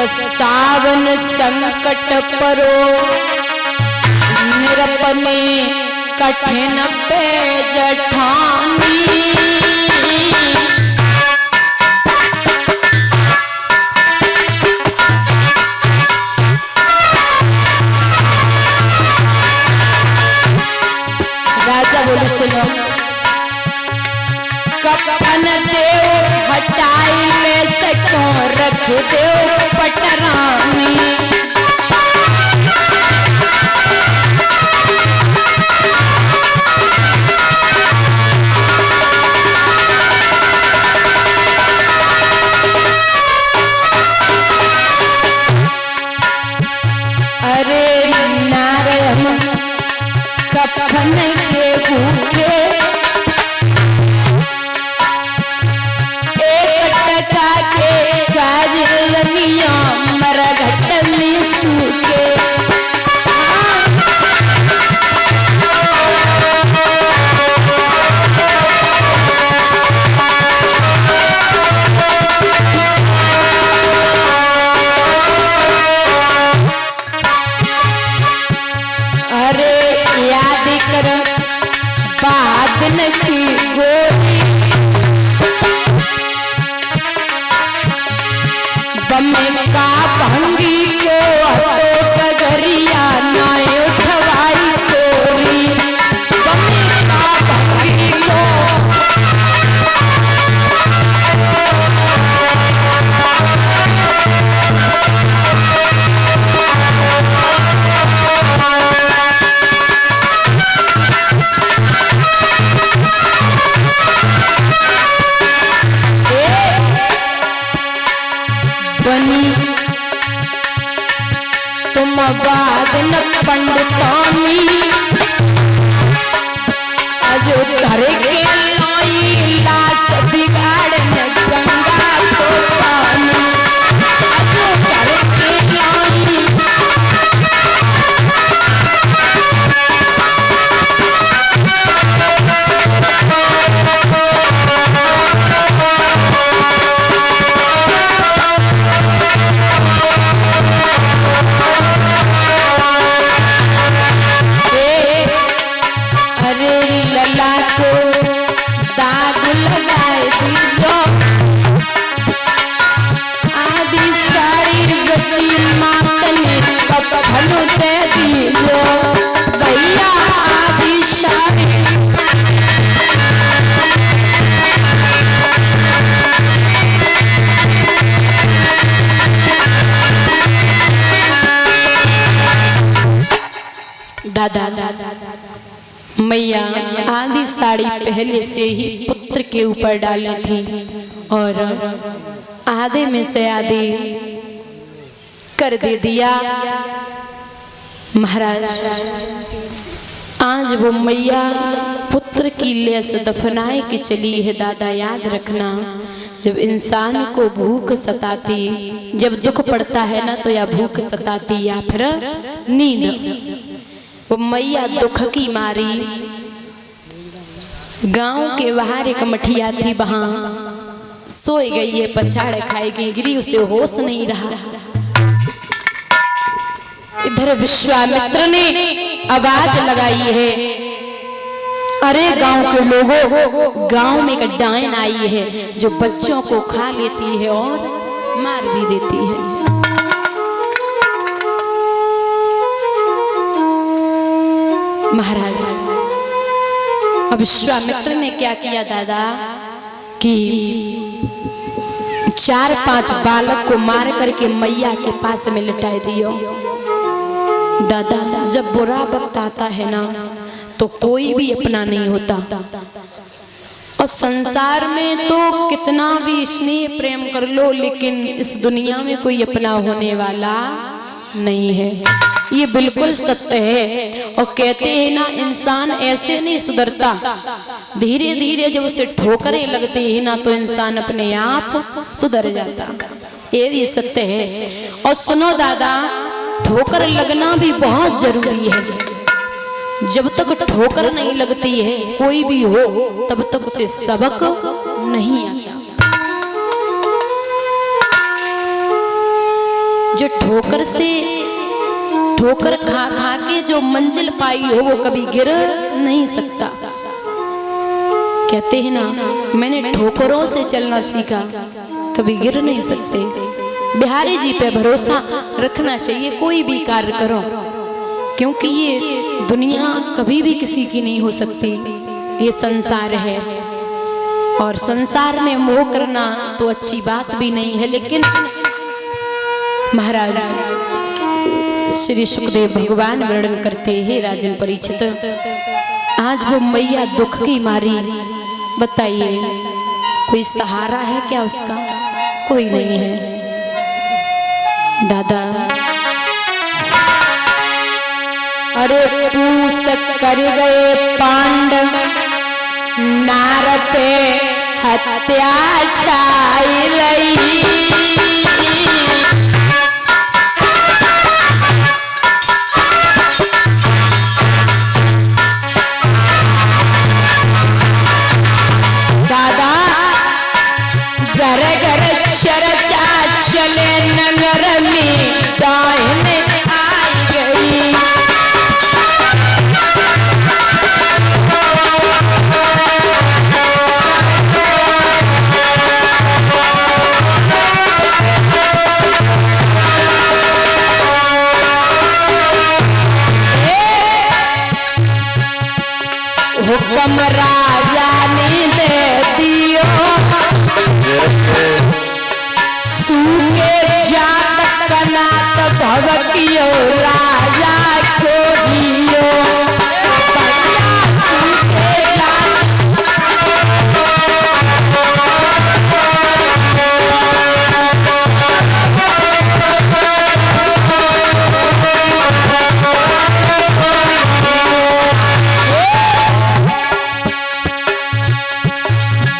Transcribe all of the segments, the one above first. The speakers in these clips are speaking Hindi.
सावन संकट परो निरपने कठिन पे जठानी। राजा बोले सुनो, कफन देव हटाई में से क्यों रख देव पटरानी। अरे नारायण कफन के भूखे एक टका के काजलनिया मरघट में सूखे। अरे याद कर बादन की गोरी बम्मे का भंगी को कगरिया नाय उठवाई तोरी। बम्मे का भंगी को बनी तुम बादन पंडितानी आज घर के लाई लाश बिगाड़न गंगा को पानी। आज घर के लाई लला को दाग लगाए दीजो आदि साड़ी बची मातने कफन दे दीजो भैया आदि साड़ी। दादा मैया आधी साड़ी पहले से ही पुत्र के ऊपर डाली थी और आधे में से आधी कर दे दिया। महाराज आज वो मैया पुत्र की लेस दफनाए के चली है। दादा याद रखना, जब इंसान को भूख सताती, जब दुख पड़ता है ना तो या भूख सताती या फिर नींद। वो मैया दुख की मारी गांव के बाहर एक मठिया थी, वहां सोई गई है, पछाड़े खाएगी गिरी, उसे होश नहीं रहा। इधर विश्वामित्र ने आवाज लगाई है, अरे गांव के लोगों, गांव में एक डायन आई है जो बच्चों को खा लेती है और मार भी देती है। महाराज अब विश्वामित्र ने क्या किया दादा कि 4-5 बालक को मार करके मैया के पास में लिटाए दियो। दादा जब बुरा वक्त आता है ना तो कोई भी अपना नहीं होता, और संसार में तो कितना भी स्नेह प्रेम कर लो लेकिन इस दुनिया में कोई अपना होने वाला नहीं है। ये बिल्कुल सत्य है। और कहते हैं ना इंसान ऐसे नहीं सुधरता, धीरे धीरे जब उसे ठोकरें लगती है ना तो इंसान अपने आप सुधर जाता। ये भी सत्य है। और सुनो दादा, ठोकर लगना भी बहुत जरूरी है। जब तक ठोकर नहीं लगती है कोई भी हो तब तक उसे सबक नहीं आता। जो ठोकर खा खा के जो मंजिल पाई हो वो कभी गिर नहीं सकता। कहते हैं ना, मैंने ठोकरों से चलना सीखा, कभी गिर नहीं सकते। बिहारी जी पे भरोसा रखना चाहिए कोई भी कार्य करो, क्योंकि ये दुनिया कभी भी किसी की नहीं हो सकती। ये संसार है और संसार में मोह करना तो अच्छी बात भी नहीं है। लेकिन महाराज श्री सुखदेव भगवान वर्णन करते हैं, राजन परीक्षित, आज वो मैया दुख की मारी, बताइए कोई सहारा है क्या उसका? कोई नहीं है। दादा अरे पूस कर गए पांडव, नार पे हत्या छाई रही। दादा घर घर चर्चा चले नगर में, दाहिने आई गई। हुक्म राजा ने दे दियो, सूखे जात कनात भवकियो राजा को दियो।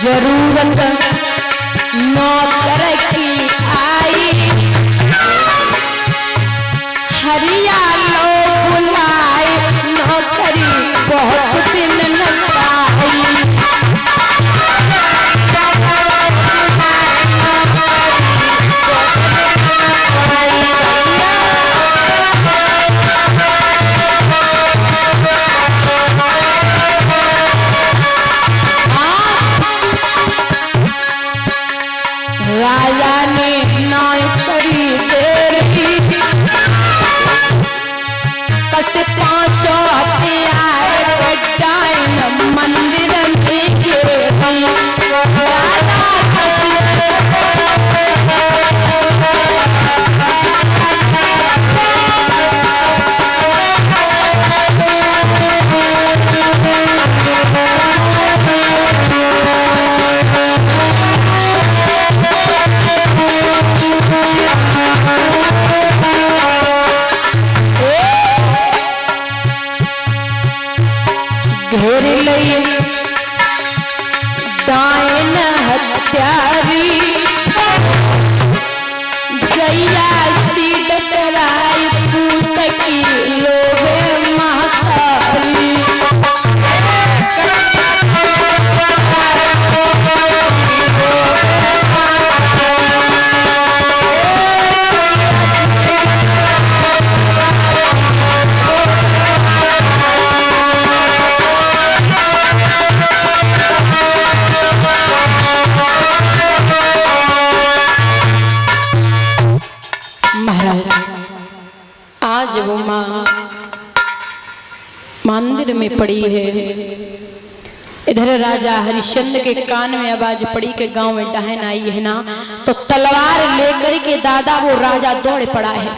जरूरत नौकर की आई, हरिया लोग बुलाए, नौकरी बहुत दिन न पाई। राजा ने नौकरी दे रही, कस पांचों हथियार कटाइन मंदिर में गिरी। राजा घेर लई दाइन हत्यारी, गैया सी डटराई पूत की लोभे महाकारी। आज वो माँ मंदिर में पड़ी है। इधर राजा हरिश्चंद्र के कान में आवाज पड़ी कि गांव में डाहन आई है ना, तो तलवार लेकर के दादा वो राजा दौड़ पड़ा है।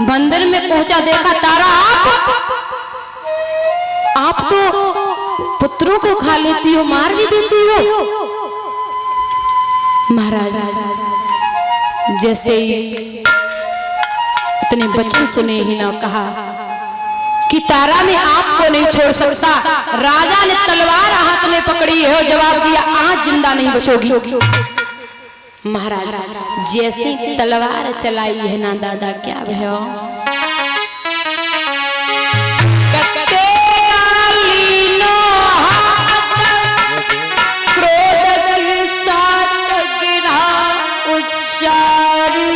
मंदिर में पहुंचा, देखा तारा आप तो पुत्रों को खा लेती हो, मार भी देती हो। महाराज जैसे इतने बच्चे सुने ही ना, कहा कि तारा मैं आपको नहीं छोड़ सकता। राजा ने तलवार हाथ में पकड़ी है और जवाब दिया, आज जिंदा नहीं बचोगी। महाराज जैसी तलवार चलाई है ना दादा, क्या भयो क्रोध के साथ गिरा उच्चारी।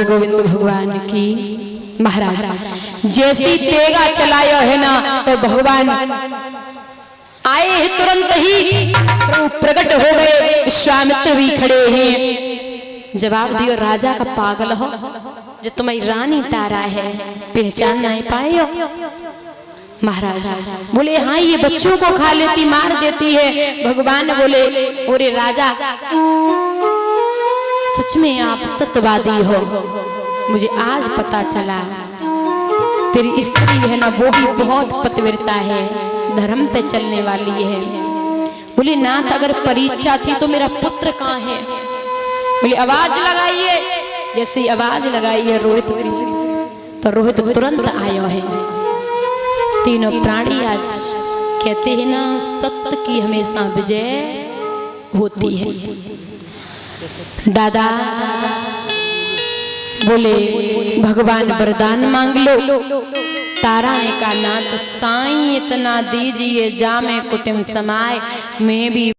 बोले गोविंद भगवान की। महाराज जैसी तेगा चलायो है ना तो भगवान आए हैं, तुरंत ही प्रभु प्रकट हो गए, विश्वामित्र भी खड़े हैं। जवाब दियो राजा का पागल हो, जो तुम्हारी रानी तारा है पहचान नहीं पाए हो। महाराज बोले हाँ ये बच्चों को खा लेती, मार देती है। भगवान बोले ओरे राजा सच में आप सत्यवादी हो, मुझे आज पता चला तेरी स्त्री है ना वो भी बहुत पतिव्रता है, धर्म पे चलने वाली है। बोले नाथ अगर परीक्षा थी तो मेरा पुत्र कहाँ है? बोले आवाज लगाइए। जैसे आवाज लगाई है रोहित की तो रोहित तुरंत आयो है। तीनों प्राणी आज कहते हैं ना सत्य की हमेशा विजय होती है। दादा बोले भगवान वरदान मांग लो। तारा ने कहा नाथ साईं इतना दीजिए जामे कुटुंब समाए, मैं भी